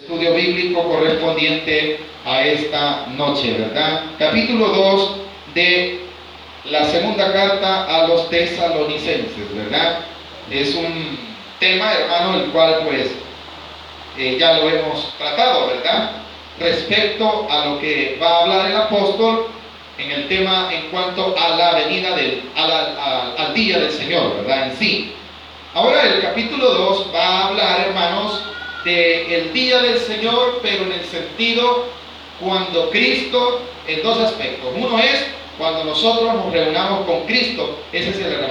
Estudio bíblico correspondiente a esta noche, ¿verdad? Capítulo 2 de la segunda carta a los tesalonicenses, ¿verdad? Es un tema, hermano, el cual pues ya lo hemos tratado, ¿verdad? Respecto a lo que va a hablar el apóstol en el tema en cuanto a la venida al día del Señor, ¿verdad? En sí. Ahora el capítulo 2 va a hablar, hermanos, del día del Señor, pero en el sentido cuando Cristo, en dos aspectos. Uno es cuando nosotros nos reunamos con Cristo, ese es el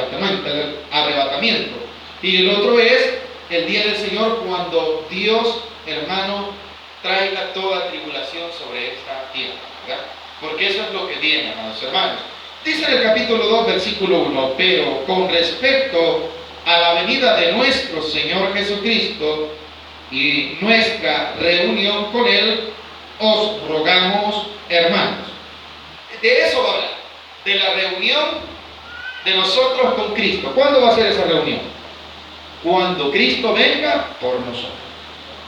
arrebatamiento. Y el otro es el día del Señor cuando Dios, hermano, traiga toda tribulación sobre esta tierra, ¿verdad? Porque eso es lo que viene, amados hermanos. Dice en el capítulo 2, versículo 1, pero con respecto a la venida de nuestro Señor Jesucristo y nuestra reunión con Él, os rogamos, hermanos. De eso va a hablar, de la reunión de nosotros con Cristo. ¿Cuándo va a ser esa reunión? Cuando Cristo venga por nosotros.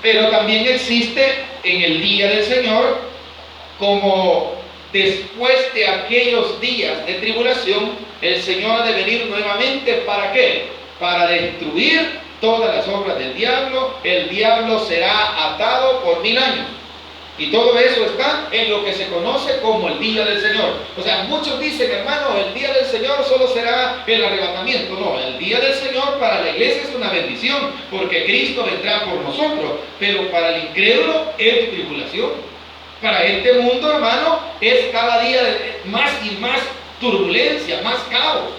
Pero también existe en el día del Señor, como después de aquellos días de tribulación, el Señor ha de venir nuevamente. ¿Para qué? Para destruir todas las obras del diablo. El diablo será atado por 1000 años. Y todo eso está en lo que se conoce como el día del Señor. O sea, muchos dicen, hermano, el día del Señor solo será el arrebatamiento. No, el día del Señor para la iglesia es una bendición, porque Cristo vendrá por nosotros. Pero para el incrédulo es tribulación. Para este mundo, hermano, es cada día más y más turbulencia, más caos.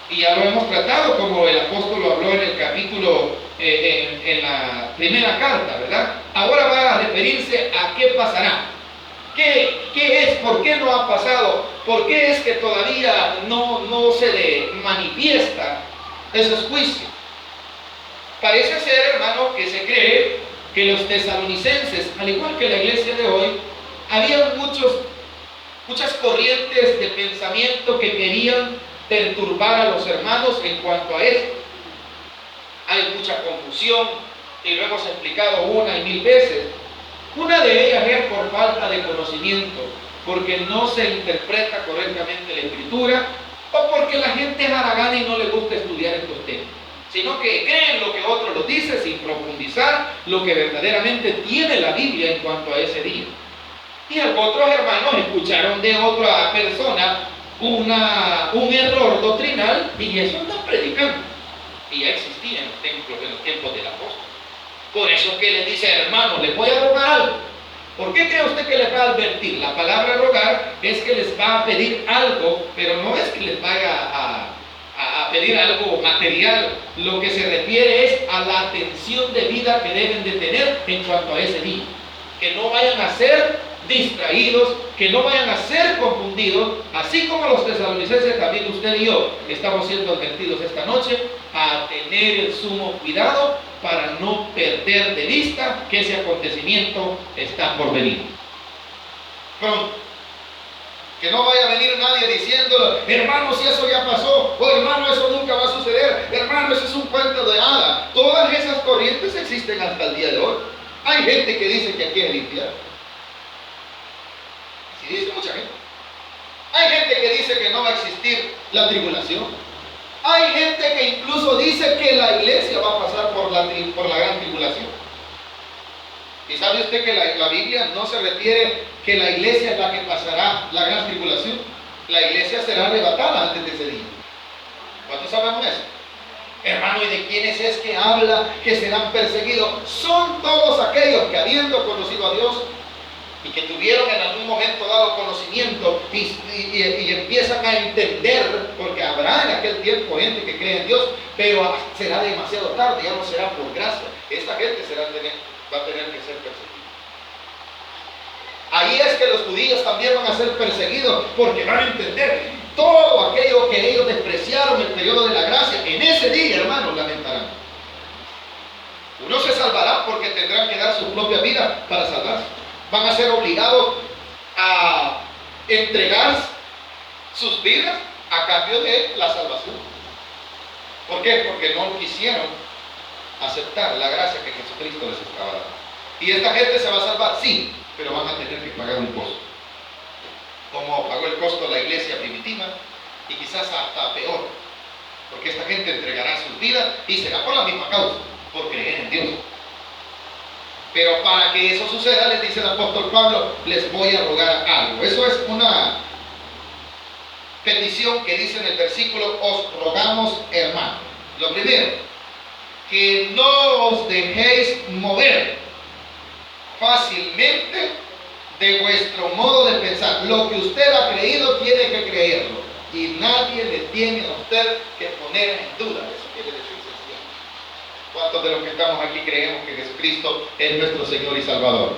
Y ya lo hemos tratado, como el apóstol lo habló en el capítulo, en la primera carta, ¿verdad? Ahora va a referirse a qué pasará. ¿Qué es? ¿Por qué no ha pasado? ¿Por qué es que todavía no se le manifiesta esos juicios? Parece ser, hermano, que se cree que los tesalonicenses, al igual que la iglesia de hoy, había muchas corrientes de pensamiento que querían perturbar a los hermanos en cuanto a esto. Hay mucha confusión y lo hemos explicado 1 y 1000 veces. Una de ellas es por falta de conocimiento, porque no se interpreta correctamente la escritura, o porque la gente es haragana y no le gusta estudiar estos temas, sino que creen lo que otro los dice sin profundizar lo que verdaderamente tiene la Biblia en cuanto a ese día. Y otros hermanos escucharon de otra persona un error doctrinal y eso están predicando. Y ya existía en los templos de los tiempos del apóstol. Por eso que les dice, hermanos, les voy a rogar algo. ¿Por qué cree usted que les va a advertir? La palabra rogar es que les va a pedir algo, pero no es que les vaya a pedir algo material. Lo que se refiere es a la atención debida que deben de tener en cuanto a ese día. Que no vayan a ser distraídos, que no vayan a ser confundidos, así como los tesalonicenses, también usted y yo estamos siendo advertidos esta noche a tener el sumo cuidado para no perder de vista que ese acontecimiento está por venir pronto. Que no vaya a venir nadie diciendo, hermano, si eso ya pasó, o hermano, eso nunca va a suceder, hermano, eso es un cuento de hada. Todas esas corrientes existen hasta el día de hoy. Hay gente que dice que aquí es el infierno. Así dice mucha gente. Hay gente que dice que no va a existir la tribulación. Hay gente que incluso dice que la iglesia va a pasar por la gran tribulación. ¿Y sabe usted que la Biblia no se refiere que la iglesia es la que pasará la gran tribulación? La iglesia será arrebatada antes de ese día. ¿Cuántos sabemos eso? Hermano, ¿y de quiénes es que habla que serán perseguidos? Son todos aquellos que, habiendo conocido a Dios y que tuvieron en algún momento dado conocimiento y empiezan a entender, porque habrá en aquel tiempo gente que cree en Dios, pero será demasiado tarde, ya no será por gracia. Esta gente va a tener que ser perseguida. Ahí es que los judíos también van a ser perseguidos, porque van a entender todo aquello que ellos despreciaron en el periodo de la gracia. En ese día, hermanos, lamentarán. Unos se salvarán porque tendrán que dar su propia vida para salvarse. Van a ser obligados a entregar sus vidas a cambio de la salvación. ¿Por qué? Porque no quisieron aceptar la gracia que Jesucristo les estaba dando. ¿Y esta gente se va a salvar? Sí, pero van a tener que pagar un costo. Como pagó el costo la iglesia primitiva, y quizás hasta peor, porque esta gente entregará sus vidas y será por la misma causa, por creer en Dios. Pero para que eso suceda, les dice el apóstol Pablo, les voy a rogar algo. Eso es una petición que dice en el versículo: os rogamos, hermanos. Lo primero, que no os dejéis mover fácilmente de vuestro modo de pensar. Lo que usted ha creído, tiene que creerlo, y nadie le tiene a usted que poner en duda. Eso quiere decir sencillamente. ¿Cuántos de los que estamos aquí creemos que Jesucristo es nuestro Señor y Salvador?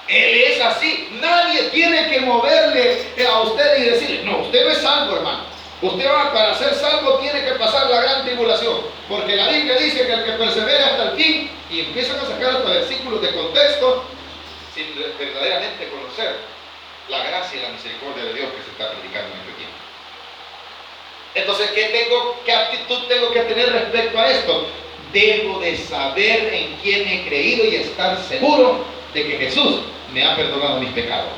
Él es así. Nadie tiene que moverle a usted y decirle: no, usted no es salvo, hermano. Usted para ser salvo tiene que pasar la gran tribulación, porque la Biblia dice que el que persevera hasta el fin, y empiezan a sacar hasta versículos de contexto sin verdaderamente conocer la gracia y la misericordia de Dios que se está predicando en este tiempo. Entonces, ¿qué actitud tengo que tener respecto a esto? Debo de saber en quién he creído y estar seguro de que Jesús me ha perdonado mis pecados.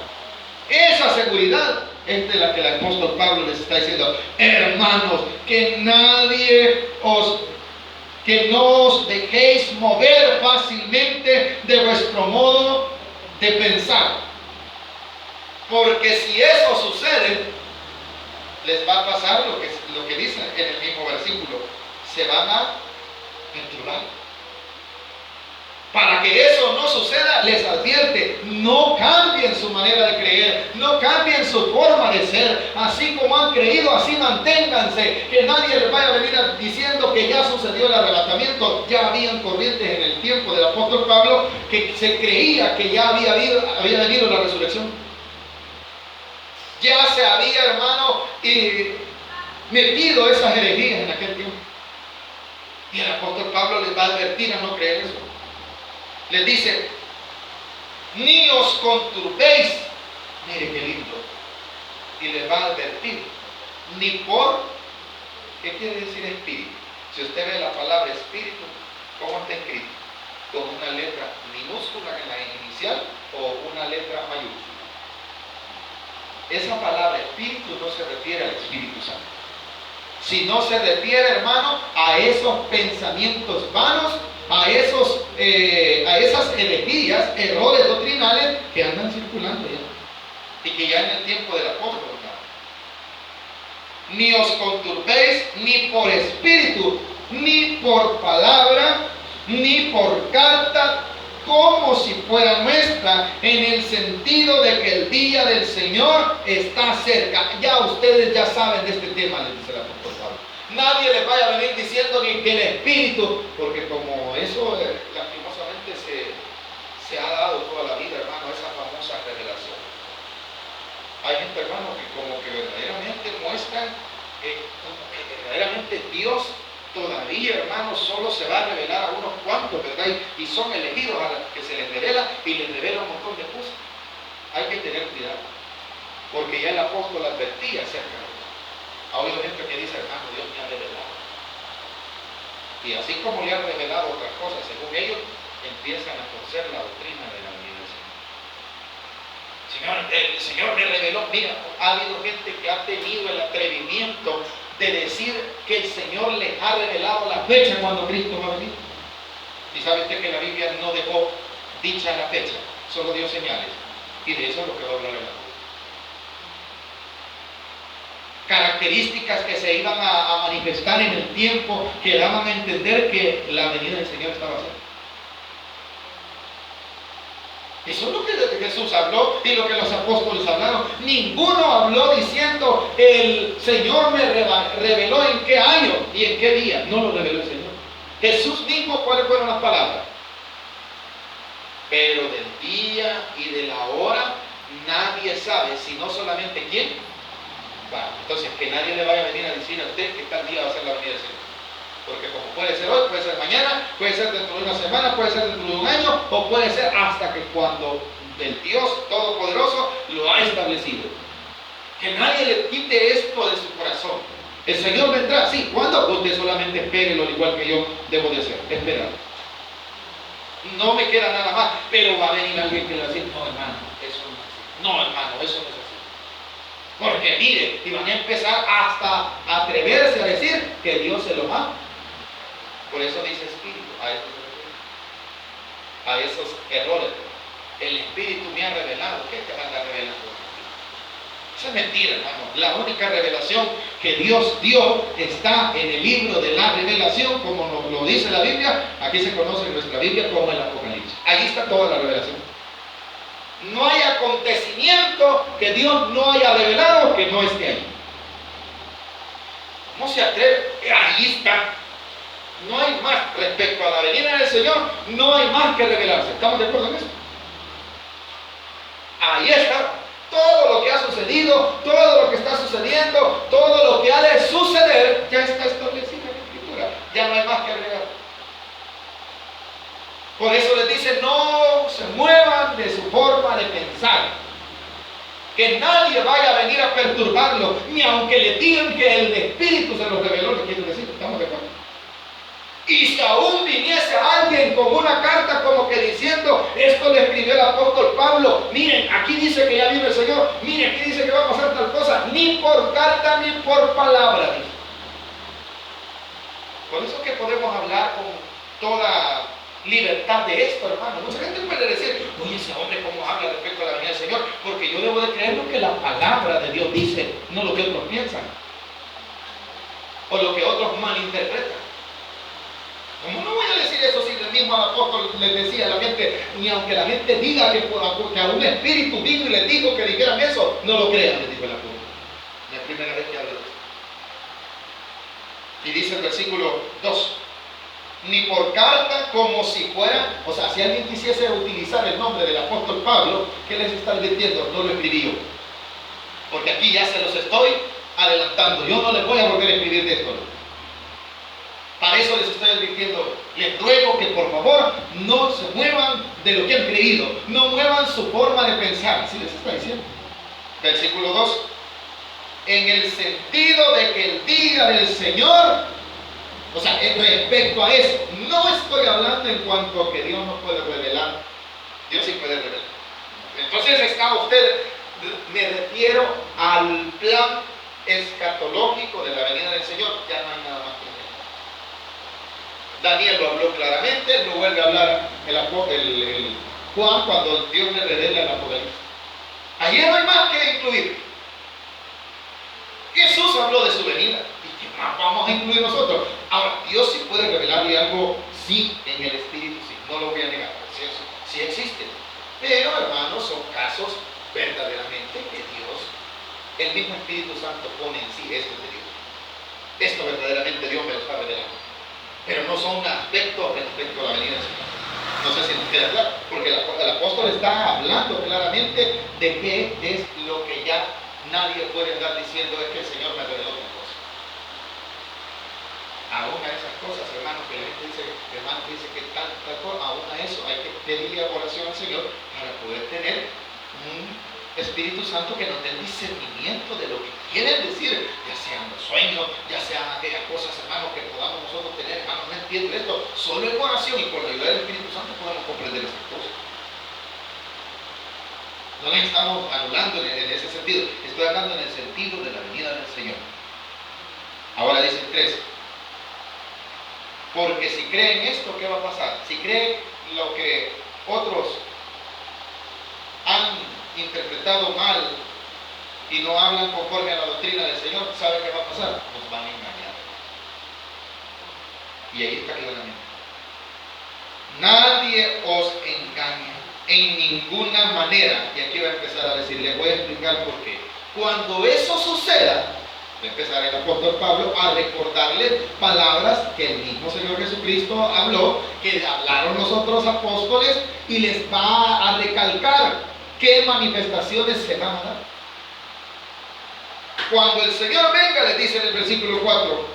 Esa seguridad es de la que el apóstol Pablo les está diciendo: hermanos, que no os dejéis mover fácilmente de vuestro modo de pensar. Porque si eso sucede, les va a pasar lo que dice en el mismo versículo: se van a perturbar. Para que eso no suceda, les advierte: no cambien su manera de creer, no cambien su forma de ser. Así como han creído, así manténganse. Que nadie les vaya a venir diciendo que ya sucedió el arrebatamiento. Ya habían corrientes en el tiempo del apóstol Pablo que se creía que ya había venido la resurrección. Ya se había, hermano, metido esas herejías en aquel tiempo. Y el apóstol Pablo les va a advertir a no creer eso. Les dice: ni os conturbéis. Mire qué lindo. Y les va a advertir: ni por, ¿qué quiere decir espíritu? Si usted ve la palabra espíritu, ¿cómo está escrito? ¿Con una letra minúscula en la inicial o una letra mayúscula? Esa palabra espíritu no se refiere al Espíritu Santo, sino se refiere, hermano, a esos pensamientos vanos, a esas herejías, errores doctrinales que andan circulando ya, y que ya en el tiempo del apóstol, ni os conturbéis ni por espíritu, ni por palabra, ni por carta, como si fuera nuestra, en el sentido de que el día del Señor está cerca. Ya ustedes ya saben de este tema, les dice el apóstol Pablo. Nadie les vaya a venir diciendo ni que el espíritu, porque como eso lastimosamente se ha dado toda la vida, hermano, esa famosa revelación. Hay gente, hermano, que como que verdaderamente muestran que verdaderamente Dios todavía, hermano, solo se va a revelar a unos cuantos, ¿verdad? Y son elegidos a los que se les revela, y les revela un montón de cosas. Hay que tener cuidado, porque ya el apóstol advertía acerca de eso. Ha oído gente que dice: hermano, Dios me ha revelado. Y así como le ha revelado otras cosas, según ellos, empiezan a torcer la doctrina de la venida del Señor. El Señor me reveló. Mira, ha habido gente que ha tenido el atrevimiento de decir que el Señor les ha revelado la fecha cuando Cristo va a venir. Y sabe usted que la Biblia no dejó dicha la fecha, solo dio señales. Y de eso es lo que va a hablar el apóstol. Características que se iban a manifestar en el tiempo, que daban a entender que la venida del Señor estaba cerca. Eso es lo que Jesús habló y lo que los apóstoles hablaron. Ninguno habló diciendo: el Señor me reveló en qué año y en qué día. No lo reveló el Señor. Jesús dijo cuáles fueron las palabras. Pero del día y de la hora nadie sabe, sino solamente quién. Bueno, entonces que nadie le vaya a venir a decir a usted que tal día va a ser la venida del Señor. Porque como puede ser hoy, puede ser mañana, puede ser dentro de una semana, puede ser dentro de un año, o puede ser hasta que cuando el Dios Todopoderoso lo ha establecido. Que nadie le quite esto de su corazón. El Señor vendrá, sí. ¿Cuándo? Usted solamente espérelo, al igual que yo debo de hacer, esperar. No me queda nada más, pero va a venir alguien que le va a decir, no hermano, eso no es así. No hermano, eso no es así. Porque mire, y van a empezar hasta a atreverse a decir que Dios se lo ama. Por eso dice espíritu, a esos errores. El espíritu me ha revelado. ¿Qué te anda revelando? Eso es mentira, hermano. La única revelación que Dios dio está en el libro de la revelación, como nos lo dice la Biblia. Aquí se conoce en nuestra Biblia como el Apocalipsis. Ahí está toda la revelación. No hay acontecimiento que Dios no haya revelado que no esté ahí. No se atreve, ahí está. No hay más respecto a la venida del Señor, no hay más que revelarse. ¿Estamos de acuerdo en eso? Ahí está. Todo lo que ha sucedido, todo lo que está sucediendo, todo lo que ha de suceder, ya está establecido en la Escritura. Ya no hay más que agregar. Por eso les dice, no se muevan de su forma de pensar. Que nadie vaya a venir a perturbarlo, ni aunque le digan que el Espíritu se los reveló, le quiero decir, ¿estamos de acuerdo? Y si aún viniese alguien con una carta como que diciendo, esto le escribió el apóstol Pablo, miren, aquí dice que ya vino el Señor, miren, aquí dice que va a pasar tal cosa, ni por carta ni por palabra, dice. Por eso es que podemos hablar con toda libertad de esto, hermano. Mucha gente puede decir, oye, ese hombre cómo habla respecto a la venida del Señor, porque yo debo de creer lo que la palabra de Dios dice, no lo que otros piensan, o lo que otros malinterpretan. ¿Cómo no voy a decir eso si el mismo apóstol les decía a la gente, ni aunque la gente diga que a un espíritu vino y les dijo que dijeran eso, no lo crean, les dijo el apóstol. La primera vez que habla de eso. Y dice el versículo 2, ni por carta como si fuera, o sea, si alguien quisiese utilizar el nombre del apóstol Pablo, ¿qué les está advirtiendo? No lo escribí yo. Porque aquí ya se los estoy adelantando. Yo no les voy a volver a escribir de esto. Para eso les estoy advirtiendo, les ruego que por favor no se muevan de lo que han creído, no muevan su forma de pensar. Así les está diciendo. Versículo 2, en el sentido de que el día del Señor, o sea, respecto a eso, no estoy hablando en cuanto a que Dios no puede revelar. Dios sí puede revelar. Entonces está usted, me refiero al plan escatológico de la venida del Señor, ya no hay nada más que Daniel lo habló claramente, lo vuelve a hablar el Juan cuando Dios le revela el Apocalipsis. Allí no hay más que incluir. Jesús habló de su venida. ¿Y qué más vamos a incluir nosotros? Ahora, Dios sí puede revelarle algo, sí, en el Espíritu, sí. No lo voy a negar. Sí existe. Pero, hermanos, son casos verdaderamente que Dios, el mismo Espíritu Santo pone en sí esto de Dios. Esto verdaderamente Dios me lo está revelando. Pero no son aspectos respecto a la venida del Señor. No sé si nos queda claro, porque el apóstol está hablando claramente de qué es lo que ya nadie puede andar diciendo, es que el Señor me reveló otra cosa. Aún a esas cosas, hermanos, que la gente dice, hermano, dice que tal cosa, aún a eso hay que pedirle oración al Señor para poder tener un Espíritu Santo que nos dé el discernimiento de lo que quieren decir, ya sean los sueños, ya sean aquellas cosas, hermanos, que podamos nosotros tener, hermanos, no entiendo esto, solo en oración y por la ayuda del Espíritu Santo podemos comprender esas cosas. No le estamos anulando en ese sentido, estoy hablando en el sentido de la venida del Señor. Ahora dice el 3, porque si creen esto, ¿qué va a pasar? Si creen lo que otros han interpretado mal y no hablan conforme a la doctrina del Señor, ¿sabe qué va a pasar? Nos van a engañar. Y ahí está claramente. Nadie os engaña en ninguna manera. Y aquí va a empezar a decir, les voy a explicar por qué. Cuando eso suceda, va a empezar el apóstol Pablo a recordarles palabras que el mismo Señor Jesucristo habló, que hablaron los otros apóstoles, y les va a recalcar qué manifestaciones se van a dar. Cuando el Señor venga, les dice en el versículo 4,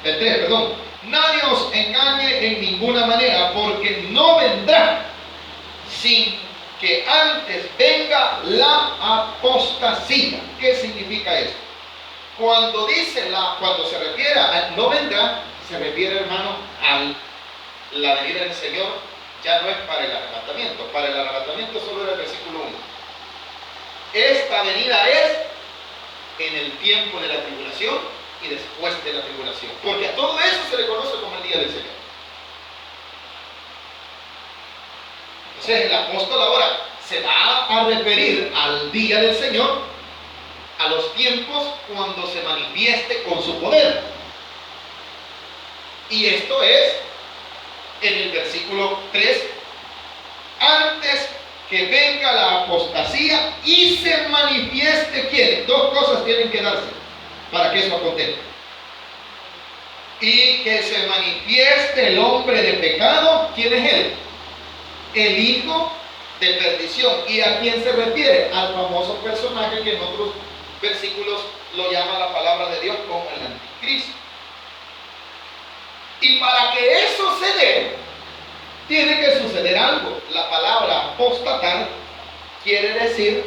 el 3, perdón, nadie os engañe en ninguna manera, porque no vendrá sin que antes venga la apostasía. ¿Qué significa esto? Cuando se refiere a no vendrá, se refiere, hermano, a la venida del Señor ya no es para el arrebatamiento. Para el arrebatamiento solo era el versículo 1. Esta venida es en el tiempo de la tribulación y después de la tribulación. Porque a todo eso se le conoce como el día del Señor. Entonces el apóstol ahora se va a referir al día del Señor, a los tiempos cuando se manifieste con su poder. Y esto es en el versículo 3, antes que venga la apostasía y se manifieste ¿quién? Dos cosas tienen que darse para que eso acontezca. Y que se manifieste el hombre de pecado. ¿Quién es él? El hijo de perdición. ¿Y a quién se refiere? Al famoso personaje que en otros versículos lo llama la palabra de Dios como el anticristo. Y para que eso se dé, tiene que suceder algo. La palabra apostatar quiere decir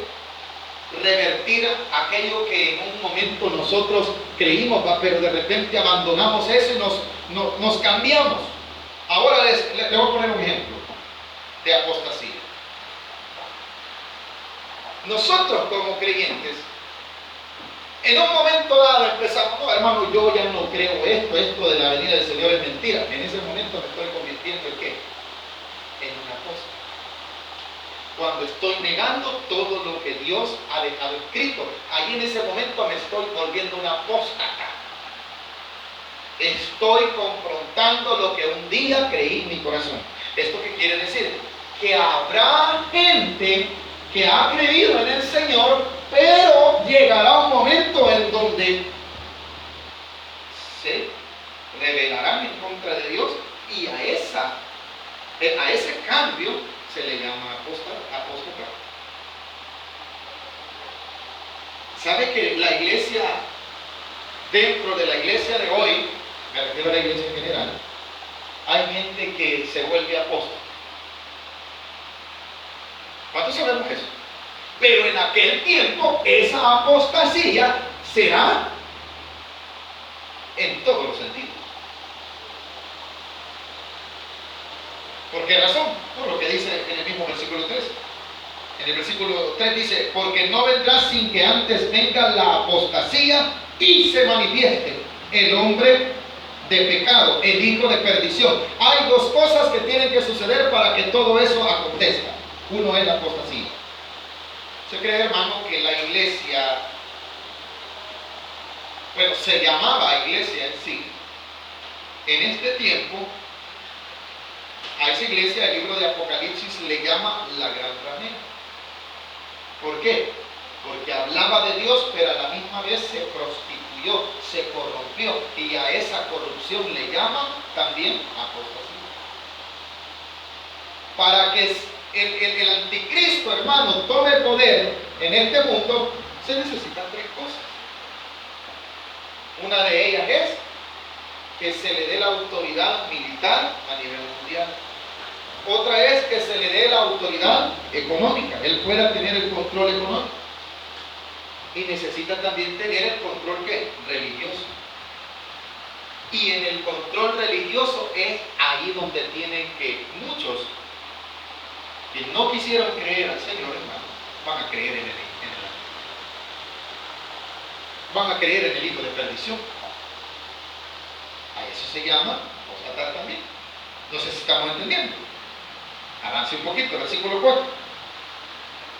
revertir aquello que en un momento nosotros creímos, pero de repente abandonamos eso y nos cambiamos. Ahora les voy a poner un ejemplo de apostasía. Nosotros como creyentes, en un momento dado empezamos, no hermano, yo ya no creo esto de la venida del Señor es mentira. En ese momento me estoy convirtiendo en ¿qué? En un apóstol. Cuando estoy negando todo lo que Dios ha dejado escrito, ahí en ese momento me estoy volviendo un apóstata. Estoy confrontando lo que un día creí en mi corazón. ¿Esto qué quiere decir? Que habrá gente que ha creído en el Señor, pero llegará un momento en donde se rebelarán en contra de Dios y a ese cambio se le llama apóstata. ¿Sabe que la iglesia, dentro de la iglesia de hoy, me refiero a la iglesia en general, hay gente que se vuelve apóstata? ¿Cuántos sabemos eso? Pero en aquel tiempo esa apostasía será en todos los sentidos. ¿Por qué razón? Por lo que dice en el mismo versículo 3. En el versículo 3 dice, porque no vendrá sin que antes venga la apostasía y se manifieste el hombre de pecado, el hijo de perdición. Hay dos cosas que tienen que suceder para que todo eso acontezca. Uno es la apostasía. ¿Se cree, hermano, que la iglesia, bueno, se llamaba iglesia en sí? En este tiempo, a esa iglesia el libro de Apocalipsis le llama la gran ramera. ¿Por qué? Porque hablaba de Dios, pero a la misma vez se prostituyó, se corrompió, y a esa corrupción le llaman también apostasía. Para que el anticristo, hermano, tome poder en este mundo, se necesitan tres cosas. Una de ellas es que se le dé la autoridad militar a nivel mundial. Otra es que se le dé la autoridad económica, él pueda tener el control económico. Y necesita también tener el control ¿qué? Religioso. Y en el control religioso es ahí donde tienen que muchos que no quisieron creer al Señor, hermano, van a creer van a creer en el hijo de perdición. A eso se llama apostatar también. No sé si estamos entendiendo. Avance un poquito, versículo 4.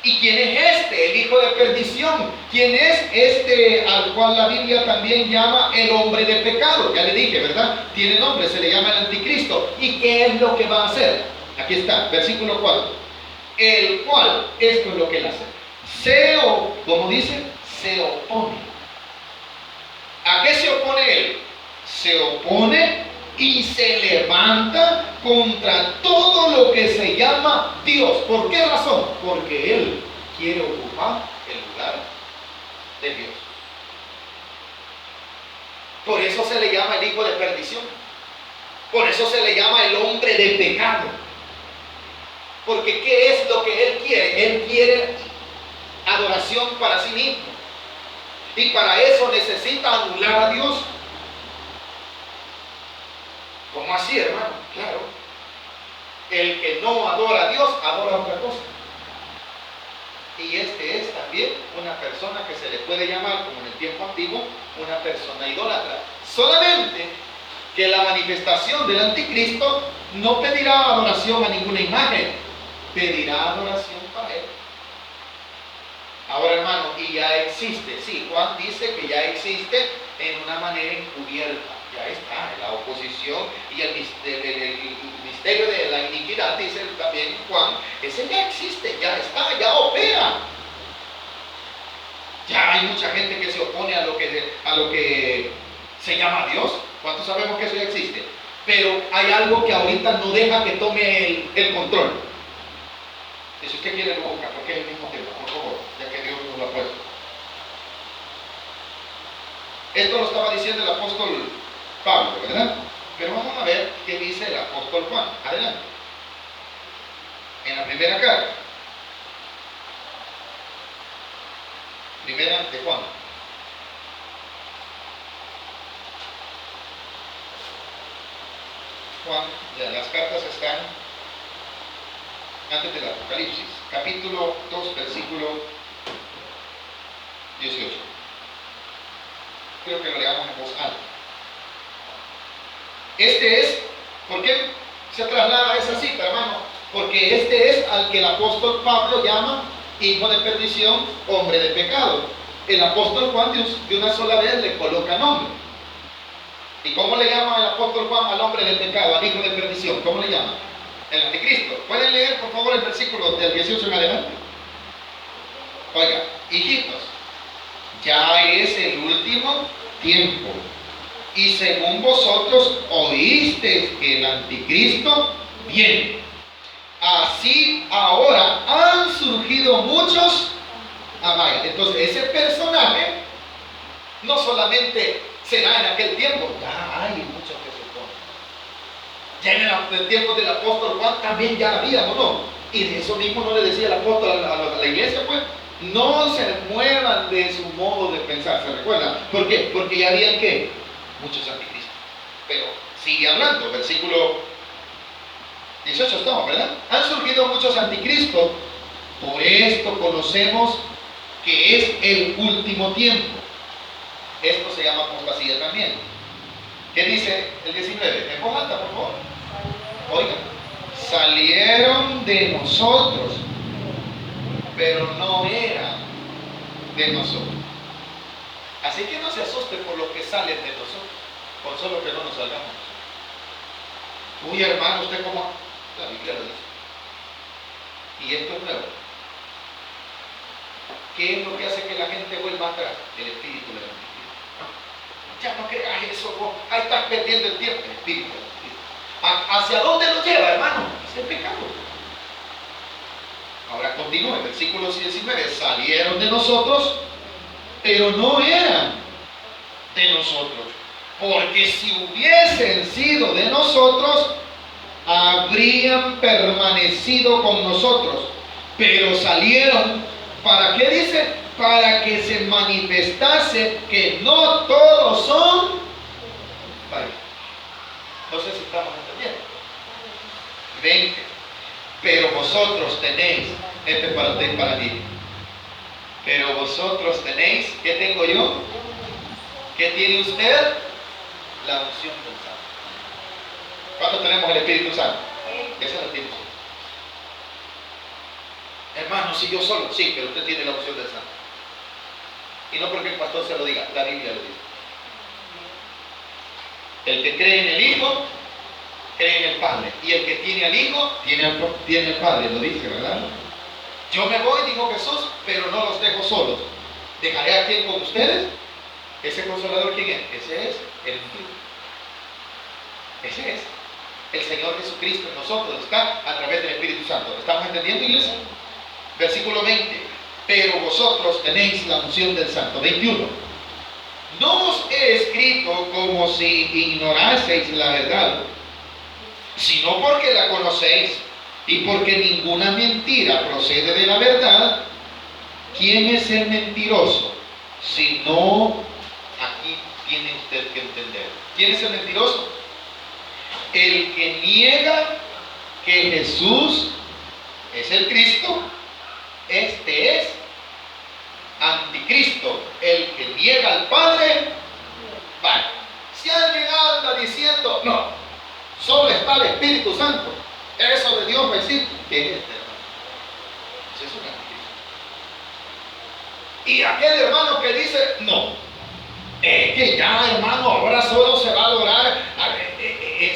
¿Y quién es este, el hijo de perdición? ¿Quién es este al cual la Biblia también llama el hombre de pecado? Ya le dije, ¿verdad? Tiene nombre, se le llama el anticristo. ¿Y qué es lo que va a hacer? Aquí está, versículo 4. El cual, esto es lo que él hace. ¿Cómo dice? Se opone. ¿A qué se opone él? Se opone y se levanta contra todo lo que se llama Dios. ¿Por qué razón? Porque él quiere ocupar el lugar de Dios. Por eso se le llama el hijo de perdición. Por eso se le llama el hombre de pecado. Porque ¿qué es lo que él quiere? Él quiere adoración para sí mismo. Y para eso necesita anular a Dios. ¿Cómo así, hermano? Claro. El que no adora a Dios, adora a otra cosa. Y este es también una persona que se le puede llamar, como en el tiempo antiguo, una persona idólatra. Solamente que la manifestación del anticristo no pedirá adoración a ninguna imagen, pedirá adoración para él. Ahora, hermano, y ya existe, sí, Juan dice que ya existe en una manera encubierta, ya está, en la oposición y el misterio de la iniquidad, dice también Juan, ese ya existe, ya está, ya opera. Ya hay mucha gente que se opone a lo que se llama Dios. ¿Cuántos sabemos que eso ya existe? Pero hay algo que ahorita no deja que tome el control. Y si usted quiere lo busca, porque es el mismo tema, por favor, ya que Dios nos lo ha puesto. Esto lo estaba diciendo el apóstol Pablo, ¿verdad? Pero vamos a ver qué dice el apóstol Juan. Adelante. En la primera carta. Primera de Juan. Juan, las cartas están antes del Apocalipsis, capítulo 2, versículo 18. Creo que lo leamos en voz alta. Este es, ¿por qué se traslada esa cita, hermano? Porque este es al que el apóstol Pablo llama hijo de perdición, hombre de pecado. El apóstol Juan de una sola vez le coloca nombre. ¿Y cómo le llama el apóstol Juan al hombre de pecado, al hijo de perdición? ¿Cómo le llama? El anticristo. ¿Pueden leer, por favor, el versículo del 18 en adelante? Oiga, hijitos, ya es el último tiempo. Y según vosotros oísteis que el anticristo viene. Así ahora han surgido muchos. Vaya, entonces ese personaje no solamente será en aquel tiempo, ya hay muchos que se oponen. Ya en el tiempo del apóstol Juan también ya había, ¿o no? Y de eso mismo no le decía el apóstol a la iglesia, pues, no se muevan de su modo de pensar, ¿se recuerdan? ¿Por qué? Porque ya habían, ¿qué? Muchos anticristos. Pero sigue hablando, versículo 18 estamos, ¿verdad? Han surgido muchos anticristos, por esto conocemos que es el último tiempo. Esto se llama apostasía también. ¿Qué dice el 19? En voz alta, por favor. Oigan, salieron de nosotros, pero no eran de nosotros. Así que no se asuste por lo que salen de nosotros, con solo que no nos salgamos. Uy, hermano, ¿usted cómo? La Biblia lo dice. Y esto es nuevo. ¿Qué es lo que hace que la gente vuelva atrás? El espíritu del anticristo. Ya no creas eso, vos. Ahí estás perdiendo el tiempo. El espíritu del anticristo. ¿Hacia dónde lo lleva, hermano? Es el pecado. Ahora continúa, el versículo 19. Salieron de nosotros, pero no eran de nosotros. Porque si hubiesen sido de nosotros, habrían permanecido con nosotros. Pero salieron, ¿para qué dice? Para que se manifestase que no todos son. Vaya. No sé si estamos entendiendo. 20. Pero vosotros tenéis, este es para usted y para mí. Pero vosotros tenéis, ¿qué tengo yo? ¿Qué tiene usted? La unción del Santo. ¿Cuántos tenemos el Espíritu Santo? Esa la tiene usted. Hermano, si yo solo, sí, pero usted tiene la unción del Santo. Y no porque el pastor se lo diga, la Biblia lo dice. El que cree en el Hijo, cree en el Padre. Y el que tiene al Hijo, tiene el Padre, lo dice, ¿verdad? Yo me voy, dijo Jesús, pero no los dejo solos. ¿Dejaré a quién con ustedes? ¿Ese consolador quién es? Ese es el Espíritu. Ese es el Señor Jesucristo en nosotros, está a través del Espíritu Santo. ¿Estamos entendiendo, iglesia? Versículo 20. Pero vosotros tenéis la unción del Santo. 21. No os he escrito como si ignoraseis la verdad, sino porque la conocéis y porque ninguna mentira procede de la verdad. ¿Quién es el mentiroso? Si no, aquí tiene usted que entender. ¿Quién es el mentiroso? El que niega que Jesús es el Cristo, este es anticristo, el que niega al Padre. Vale. Si alguien anda diciendo, no, solo está el Espíritu Santo, eso de Dios va a decir que es este hermano. Ese es un anticristo. Y aquel hermano que dice, no, es que ya hermano, ahora solo se va a adorar,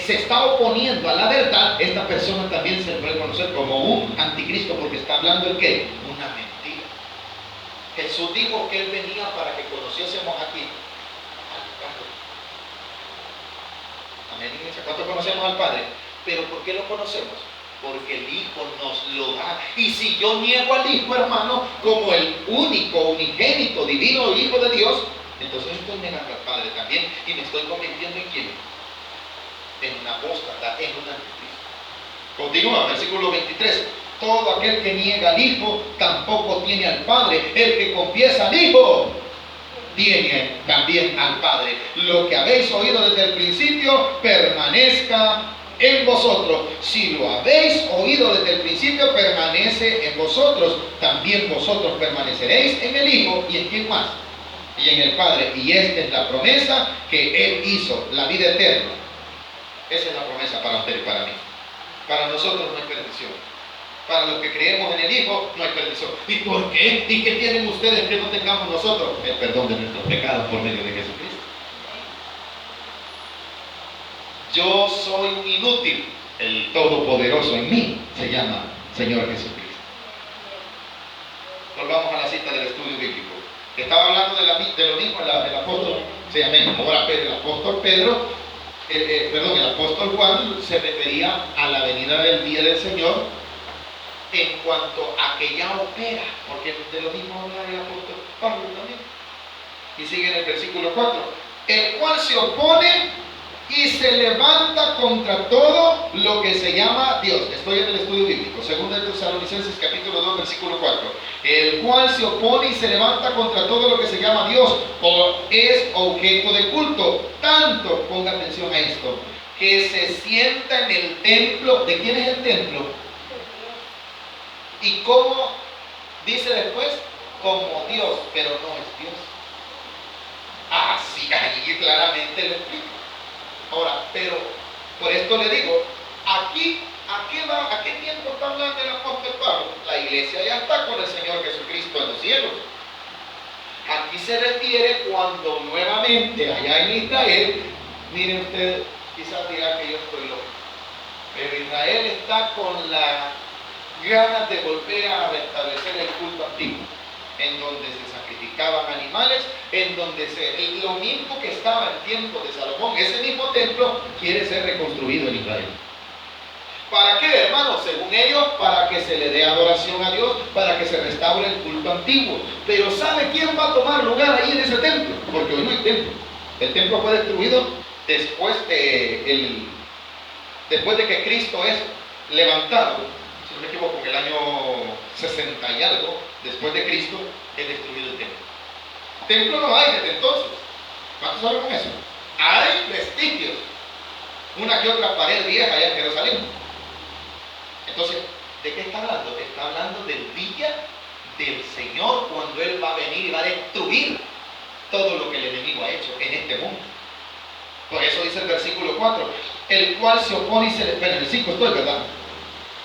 se está oponiendo a la verdad, esta persona también se puede conocer como un anticristo, porque está hablando el qué, una mentira. Jesús dijo que Él venía para que conociésemos aquí al Padre. Amén, iglesia. ¿Cuánto conocemos al Padre? Pero ¿por qué lo conocemos? Porque el Hijo nos lo da. Y si yo niego al Hijo, hermano, como el único, unigénito, divino Hijo de Dios, entonces estoy negando al Padre también y me estoy convirtiendo en quién? En una apóstata, en un anticristo. Continúa, versículo 23. Todo aquel que niega al Hijo tampoco tiene al Padre. El que confiesa al Hijo tiene también al Padre. Lo que habéis oído desde el principio permanezca en vosotros. Si lo habéis oído desde el principio, permanece en vosotros. También vosotros permaneceréis en el Hijo. ¿Y en quién más? Y en el Padre. Y esta es la promesa que Él hizo, la vida eterna. Esa es la promesa para usted y para mí. Para nosotros no hay perdición. Para los que creemos en el Hijo no hay perdición. ¿Y por qué? ¿Y qué tienen ustedes que no tengamos nosotros? El perdón de nuestros pecados por medio de Jesucristo. Yo soy un inútil. El Todopoderoso en mí se llama Señor Jesucristo. Volvamos a la cita del estudio bíblico. Estaba hablando de lo mismo el apóstol, se llama ahora Pedro, el apóstol Pedro, el apóstol Juan se refería a la venida del día del Señor en cuanto a que ya opera, porque de lo mismo habla el apóstol Pablo también. Y sigue en el versículo 4, el cual se opone y se levanta contra todo lo que se llama Dios. Estoy en el estudio bíblico, 2 de Tesalonicenses capítulo 2, versículo 4. El cual se opone y se levanta contra todo lo que se llama Dios o es objeto de culto. Tanto, ponga atención a esto, que se sienta en el templo. ¿De quién es el templo? ¿Y cómo dice después? Como Dios, pero no es Dios. Así, ahí claramente lo explica. Ahora, pero por esto le digo, aquí, ¿a qué tiempo está hablando el apóstol Pablo? La iglesia ya está con el Señor Jesucristo en los cielos. Aquí se refiere cuando nuevamente allá en Israel, miren ustedes, quizás dirán que yo estoy loco, pero Israel está con la ganas de volver a restablecer el culto antiguo, en donde se sacrificaban animales, en donde lo mismo que estaba en tiempo de Salomón, ese mismo templo quiere ser reconstruido en Israel. ¿Para qué, hermanos? Según ellos, para que se le dé adoración a Dios, para que se restaure el culto antiguo. Pero ¿sabe quién va a tomar lugar ahí en ese templo? Porque hoy no hay templo. El templo fue destruido después de que Cristo es levantado. Si no me equivoco, en el año 60 y algo, después de Cristo, es destruido el templo. Templo no hay desde entonces. ¿Cuántos saben con eso? Hay vestigios. Una que otra pared vieja allá en Jerusalén. Entonces, ¿de qué está hablando? Está hablando del día del Señor, cuando Él va a venir y va a destruir todo lo que el enemigo ha hecho en este mundo. Por eso dice el versículo 4, el cual se opone y se... Bueno, en el 5 estoy, ¿verdad?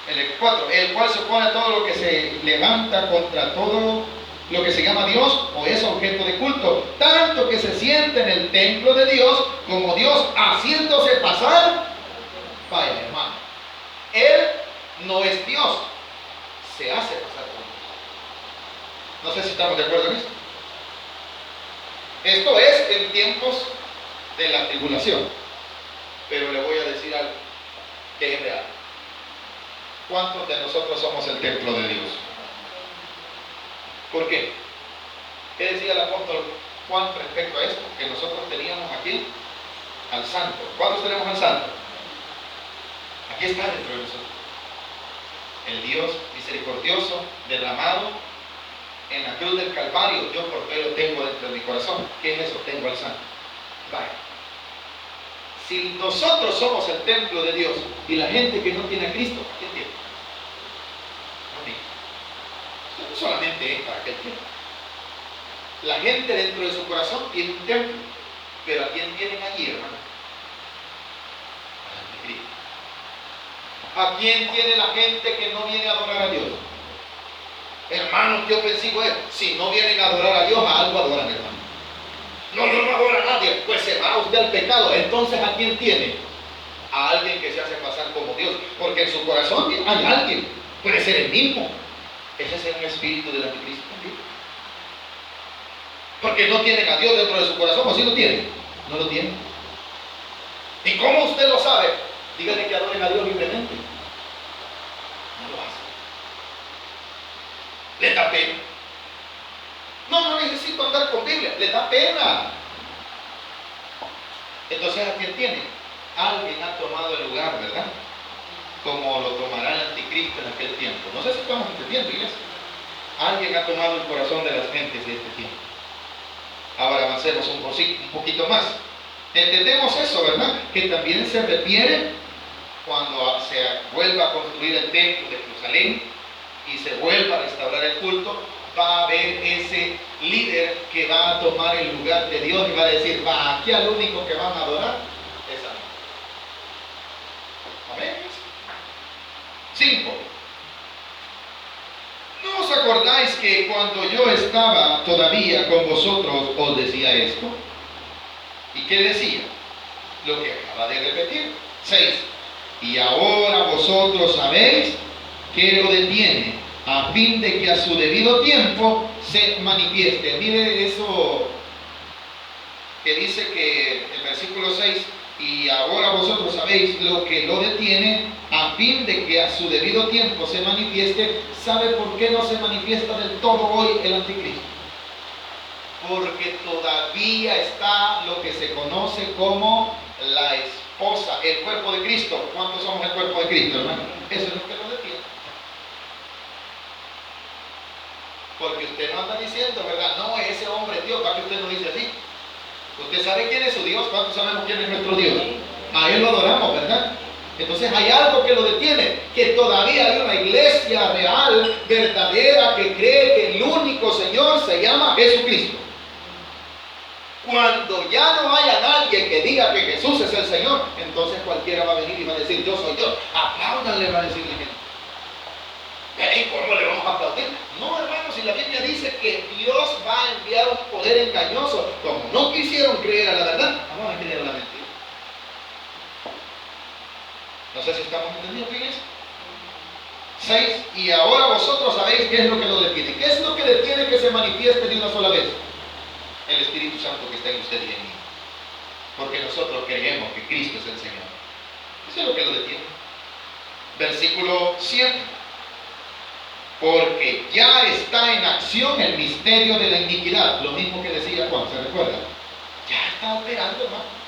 En el 4, el cual se opone a todo lo que se levanta contra todo lo que se llama Dios o es objeto de culto, tanto que se siente en el templo de Dios como Dios haciéndose pasar. Vaya, hermano, Él no es Dios, se hace pasar por Dios. No sé si estamos de acuerdo en esto. Esto es en tiempos de la tribulación, pero le voy a decir algo que es real. ¿Cuántos de nosotros somos el templo de Dios? ¿Por qué? ¿Qué decía el apóstol Juan respecto a esto? Que nosotros teníamos aquí al santo. ¿Cuántos tenemos al santo? Aquí está dentro de nosotros. El Dios misericordioso, derramado en la cruz del Calvario. Yo por fe lo tengo dentro de mi corazón. ¿Qué es eso? Tengo al santo. Vaya. Si nosotros somos el templo de Dios y la gente que no tiene a Cristo, ¿a quién tiene? A mí. No solamente es para aquel tiempo. La gente dentro de su corazón tiene un templo, pero ¿a quién tienen allí, hermano? Al anticristo. ¿A quién tiene la gente que no viene a adorar a Dios? Hermano, qué ofensivo es. Si no vienen a adorar a Dios, a algo adoran, hermano. No adora a nadie, pues se va usted al pecado. Entonces, ¿a quién tiene? A alguien que se hace pasar como Dios, porque en su corazón hay alguien, puede ser el mismo. Ese es el espíritu del anticristo también. Porque no tienen a Dios dentro de su corazón, ¿o sí lo tienen? No lo tienen. ¿Y cómo usted lo sabe? Dígale que adoren a Dios libremente. No lo hacen. Le da pena. No necesito andar con Biblia, le da pena. Entonces, ¿a quién tiene? Alguien ha tomado el lugar, ¿verdad? Como lo tomará el anticristo en aquel tiempo. No sé si estamos entendiendo, iglesia. Alguien ha tomado el corazón de las gentes de este tiempo. Ahora avancemos un poquito más. Entendemos eso, ¿verdad? Que también se refiere cuando se vuelva a construir el templo de Jerusalén y se vuelva a restaurar el culto, va a haber ese líder que va a tomar el lugar de Dios y va a decir, va, aquí al único que van a adorar es a mí. Amén. 5. ¿No os acordáis que cuando yo estaba todavía con vosotros os decía esto? ¿Y qué decía? Lo que acaba de repetir. 6. Y ahora vosotros sabéis que lo detiene, a fin de que a su debido tiempo se manifieste. Mire eso que dice que el versículo 6, y ahora vosotros sabéis lo que lo detiene, a fin de que a su debido tiempo se manifieste. ¿Sabe por qué no se manifiesta del todo hoy el anticristo? Porque todavía está lo que se conoce como la esposa, el cuerpo de Cristo. ¿Cuántos somos el cuerpo de Cristo, hermano? Eso es lo que lo detiene. Porque usted no anda diciendo, ¿verdad? No, ese hombre es Dios, para que usted no dice así. Usted sabe quién es su Dios. ¿Cuántos sabemos quién es nuestro Dios? A Él lo adoramos, ¿verdad? Entonces hay algo que lo detiene, que todavía hay una iglesia real, verdadera, que cree que el único Señor se llama Jesucristo. Cuando ya no haya nadie que diga que Jesús es el Señor, entonces cualquiera va a venir y va a decir, yo soy Dios. Apláudanle, va a decir la gente. ¿Cómo le vamos a aplaudir? No, hermanos, si la Biblia dice que Dios va a enviar un poder engañoso, como no quisieron creer a la verdad, vamos a creer a la mentira. No sé si estamos entendiendo, iglesia. 6. Y ahora vosotros sabéis qué es lo que lo detiene. ¿Qué es lo que detiene que se manifieste de una sola vez? El Espíritu Santo que está en usted y en mí. Porque nosotros creemos que Cristo es el Señor. Eso es lo que lo detiene. Versículo 7. Porque ya está en acción el misterio de la iniquidad. Lo mismo que decía Juan, ¿se recuerda? Ya está operando, hermano.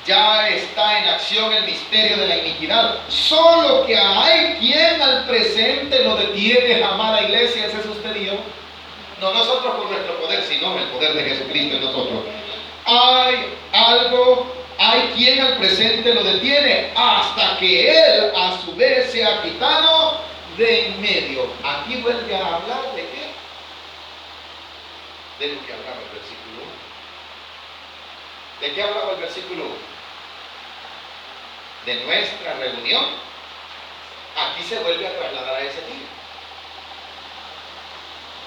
Ya está en acción el misterio de la iniquidad. Solo que hay quien al presente lo detiene. Amada iglesia, ese es usted y yo. No nosotros por nuestro poder, sino el poder de Jesucristo en nosotros. Hay quien al presente lo detiene hasta que Él a su vez se ha quitado de en medio. Aquí vuelve a hablar de qué? De lo que hablaba el versículo 1. ¿De qué hablaba el versículo 1? De nuestra reunión. Aquí se vuelve a trasladar a ese día.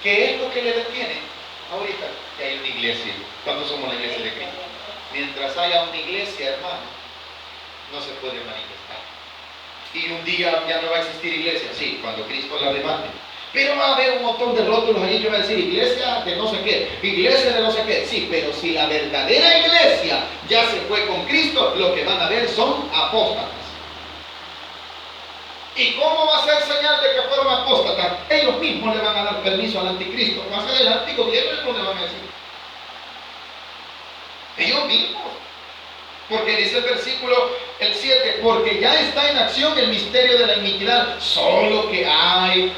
¿Qué es lo que le detiene? Ahorita que hay una iglesia. ¿Cuántos somos la iglesia de Cristo? Mientras haya una iglesia, hermano, no se puede manifestar. Y un día ya no va a existir iglesia, sí, cuando Cristo la arrebate. Pero va a haber un montón de rótulos allí que va a decir iglesia de no sé qué, iglesia de no sé qué. Sí, pero si la verdadera iglesia ya se fue con Cristo, lo que van a ver son apóstatas. ¿Y cómo va a ser señal de que fueron apóstatas? Ellos mismos le van a dar permiso al anticristo. Más adelante, gobierno, no le van a decir. Ellos mismos. Porque dice el versículo, el 7, porque ya está en acción el misterio de la iniquidad, solo que hay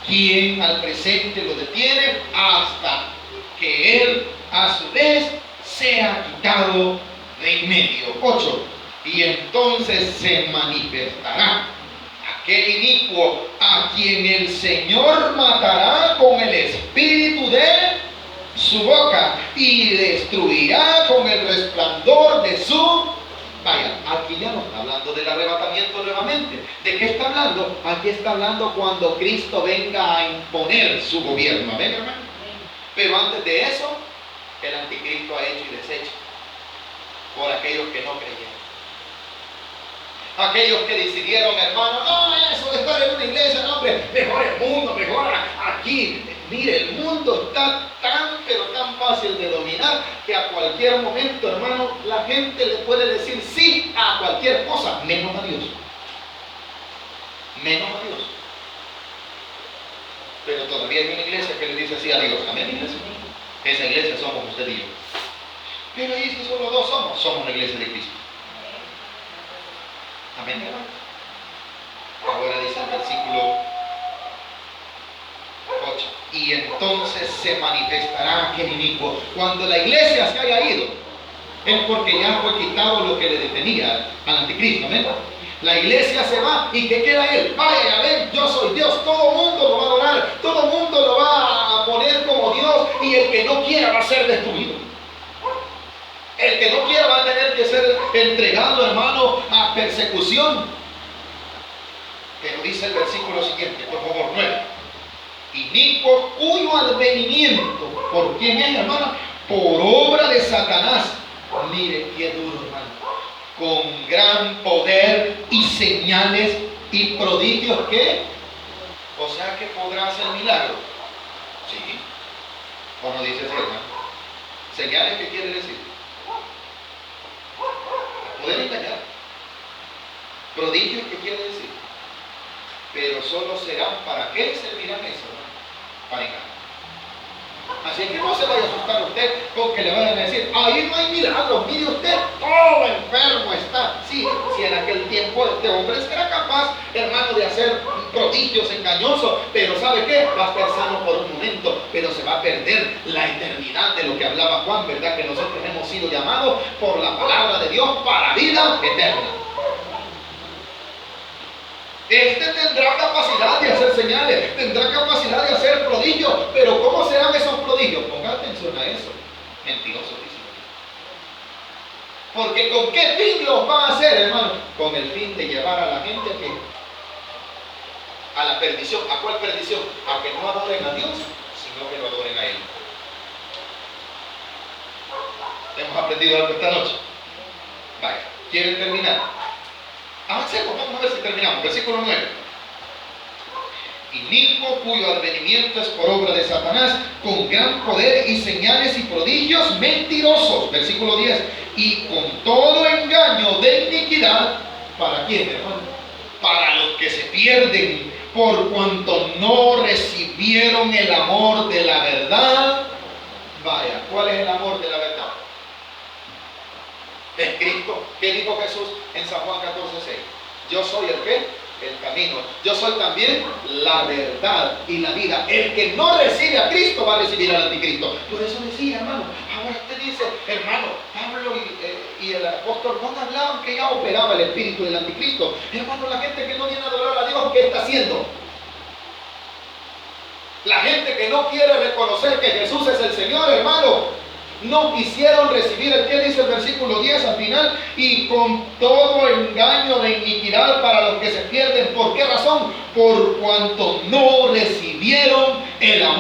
quien al presente lo detiene hasta que Él a su vez sea quitado en medio. 8. Y entonces se manifestará aquel inicuo a quien el Señor matará con el espíritu de su boca y destruirá con el resplandor de su... Vaya, aquí ya no está hablando del arrebatamiento nuevamente. ¿De qué está hablando? Aquí está hablando cuando Cristo venga a imponer su gobierno. ¿Ven, hermano? Pero antes de eso, el anticristo ha hecho y deshecho por aquellos que no creyeron. Aquellos que decidieron, hermano, no, eso de estar en una iglesia, no, hombre, mejor el mundo, mejor aquí. Mire, el mundo está tan, pero tan fácil de dominar que a cualquier momento, hermano, la gente le puede decir sí a cualquier cosa, menos a Dios. Menos a Dios. Pero todavía hay una iglesia que le dice sí a Dios. Amén, iglesia. Esa iglesia somos usted y yo. Pero ahí si solo dos somos la iglesia de Cristo. Amén, hermano. Ahora dice el versículo 8. Y entonces se manifestará aquel inicuo. Cuando la iglesia se haya ido, es porque ya fue quitado lo que le detenía al anticristo. ¿Amén? La iglesia se va y ¿qué queda él? Vaya, ya ven, yo soy Dios. Todo el mundo lo va a adorar. Todo el mundo lo va a poner como Dios. Y el que no quiera va a ser destruido. El que no quiera va a tener que ser entregado, hermano, a persecución. Pero dice el versículo siguiente, por favor, 9. Inicuo cuyo advenimiento, ¿por quién es, hermano? Por obra de Satanás. Mire qué duro, hermano. Con gran poder y señales y prodigios que, o sea que podrá hacer milagros. Sí. ¿O no dice así, hermano? Señales, ¿qué quiere decir? Poder engañar. Prodigios, ¿qué quiere decir? Pero solo serán, ¿para qué servirán eso, hermano? Para engañar. Así que no se vaya a asustar usted con que le vayan a decir, ahí no hay milagros, mire usted, todo enfermo está. Sí, si en aquel tiempo este hombre será capaz, hermano, de hacer prodigios engañosos, pero ¿sabe qué? Va a estar sano por un momento, pero se va a perder la eternidad de lo que hablaba Juan, ¿verdad? Que nosotros hemos sido llamados por la palabra de Dios para vida eterna. Este tendrá capacidad de hacer señales, tendrá capacidad de hacer prodigios, pero ¿cómo serán esos prodigios? Ponga atención a eso. Mentiroso, dice. Porque ¿con qué fin los va a hacer, hermano? Con el fin de llevar a la gente a la perdición. ¿A cuál perdición? A que no adoren a Dios, sino que lo adoren a Él. ¿Hemos aprendido algo esta noche? Vaya, ¿quieren terminar? Avancemos, vamos a ver si terminamos. Versículo 9. Inicuo cuyo advenimiento es por obra de Satanás, con gran poder y señales y prodigios mentirosos. Versículo 10. Y con todo engaño de iniquidad, ¿para quién, hermano? Para los que se pierden, por cuanto no recibieron el amor de la verdad. Vaya, ¿cuál es el amor de la verdad? Es Cristo. ¿Qué dijo Jesús en San Juan 14:6? Yo soy el ¿qué? El camino. Yo soy también la verdad y la vida. El que no recibe a Cristo va a recibir al anticristo. Por eso decía, hermano, ahora usted dice, hermano, Pablo y el apóstol no hablaban que ya operaba el espíritu del anticristo. Hermano, la gente que no viene a adorar a Dios, ¿qué está haciendo? La gente que no quiere reconocer que Jesús es el Señor, hermano, no quisieron recibir el que dice el versículo 10 al final, y con todo engaño de iniquidad para los que se pierden. ¿Por qué razón? Por cuanto no recibieron el amor